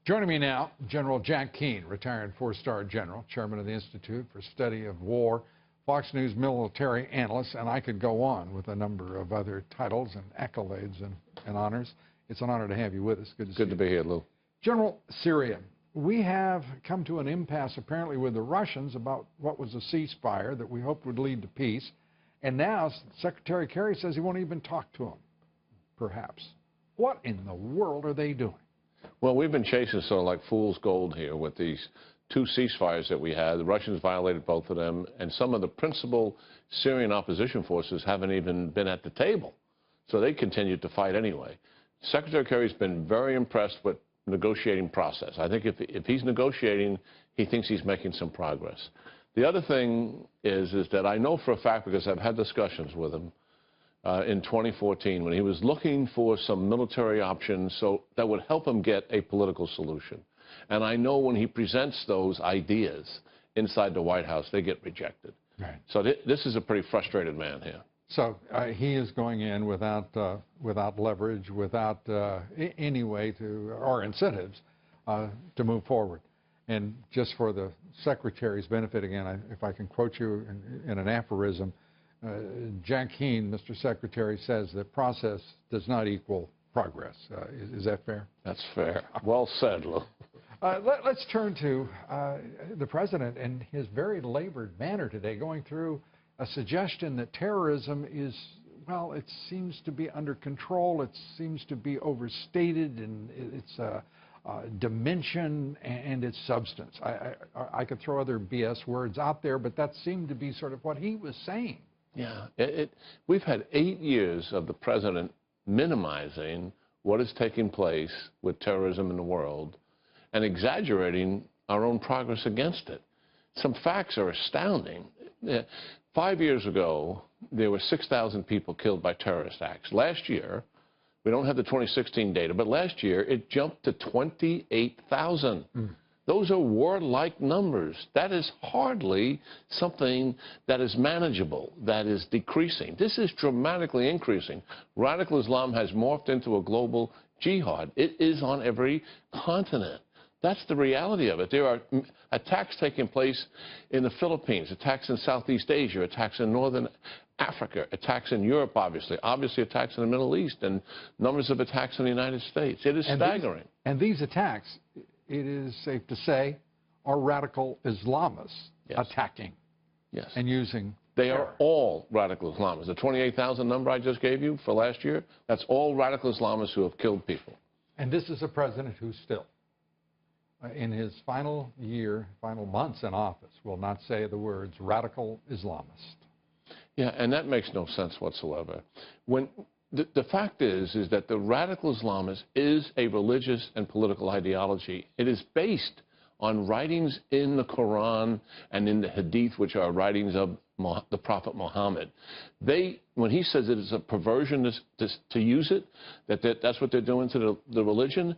Joining me now, General Jack Keane, retired four-star general, chairman of the Institute for Study of War, Fox News military analyst, and I could go on with a number of other titles and accolades and honors. It's an honor to have you with us. Good to see you. Good to be here, Lou. General, Syria. We have come to an impasse apparently with the Russians about what was a ceasefire that we hoped would lead to peace. And now Secretary Kerry says he won't even talk to them, perhaps. What in the world are they doing? Well, we've been chasing sort of like fool's gold here with these two ceasefires that we had. The Russians violated both of them, and some of the principal Syrian opposition forces haven't even been at the table. So they continued to fight anyway. Secretary Kerry's been very impressed with the negotiating process. I think if he's negotiating, he thinks he's making some progress. The other thing is that I know for a fact, because I've had discussions with him, in 2014 when he was looking for some military options so that would help him get a political solution. And I know when he presents those ideas inside the White House, they get rejected. Right. So this is a pretty frustrated man here. So he is going in without leverage, without any way to, or incentives to move forward. And just for the Secretary's benefit, again, if I can quote you in an aphorism, Jack Keane, Mr. Secretary, says that process does not equal progress. Is that fair? That's fair. Well said, Lou. Let's turn to the President and his very labored manner today, going through a suggestion that terrorism is, well, it seems to be under control. It seems to be overstated in its dimension and its substance. I could throw other BS words out there, but that seemed to be sort of what he was saying. Yeah, we've had 8 years of the president minimizing what is taking place with terrorism in the world and exaggerating our own progress against it. Some facts are astounding. 5 years ago, there were 6,000 people killed by terrorist acts. Last year, we don't have the 2016 data, but last year it jumped to 28,000. Those are war-like numbers. That is hardly something that is manageable, that is decreasing. This is dramatically increasing. Radical Islam has morphed into a global jihad. It is on every continent. That's the reality of it. There are attacks taking place in the Philippines, attacks in Southeast Asia, attacks in Northern Africa, attacks in Europe, obviously attacks in the Middle East, and numbers of attacks in the United States. It is staggering. And these attacks, it is safe to say, are radical Islamists attacking and using They are all radical Islamists. The 28,000 number I just gave you for last year, that's all radical Islamists who have killed people. And this is a president who still, in his final months in office, will not say the words radical Islamist. Yeah, and that makes no sense whatsoever. When the fact is that the radical Islamist is a religious and political ideology. It is based on writings in the Quran and in the Hadith, which are writings of the Prophet Muhammad. When he says it is a perversion to use it, that's what they're doing to the religion,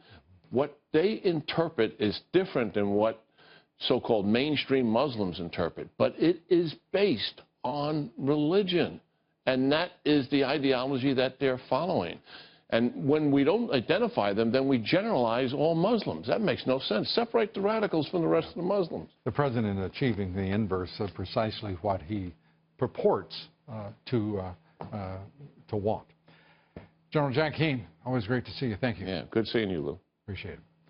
what they interpret is different than what so-called mainstream Muslims interpret. But it is based on religion. And that is the ideology that they're following. And when we don't identify them, then we generalize all Muslims. That makes no sense. Separate the radicals from the rest of the Muslims. The president achieving the inverse of precisely what he purports to want. General Jack Keane, always great to see you. Thank you. Yeah, good seeing you, Lou. Appreciate it.